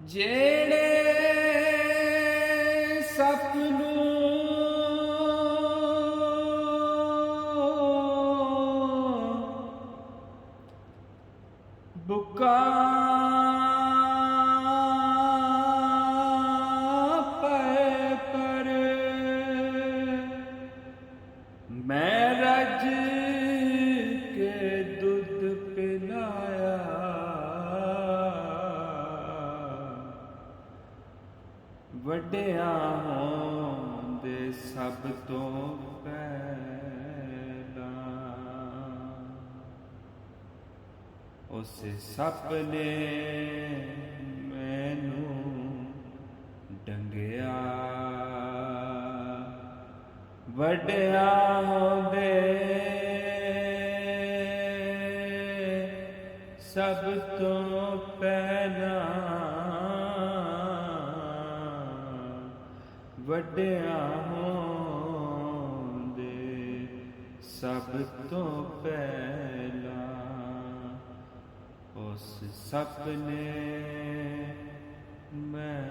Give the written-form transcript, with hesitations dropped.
ਜਿਹੜੇ ਸੱਪ ਨੂੰ ਬੁੱਕਾ ਪੈ ਪਰ ਮੈਂ ਰੱਜ ਕੇ ਦੁੱਧ ਪਿਲਾਇਆ, ਵੱਡਿਆਂ ਹੋਂਦੇ ਸਭ ਤੋਂ ਪਹਿਲਾਂ। ਉਸ ਸੱਪ ਨੇ ਮੈਨੂੰ ਡੰਗਿਆ, ਵੱਡਿਆਂ ਹੋਂਦੇ ਸਭ ਤੋਂ ਪਹਿਲਾਂ, ਵੱਡਿਆਂ ਹੋਂਦੇ ਸਭ ਤੋਂ ਪਹਿਲਾਂ। ਉਸ ਸੱਪ ਨੇ ਮੈਂ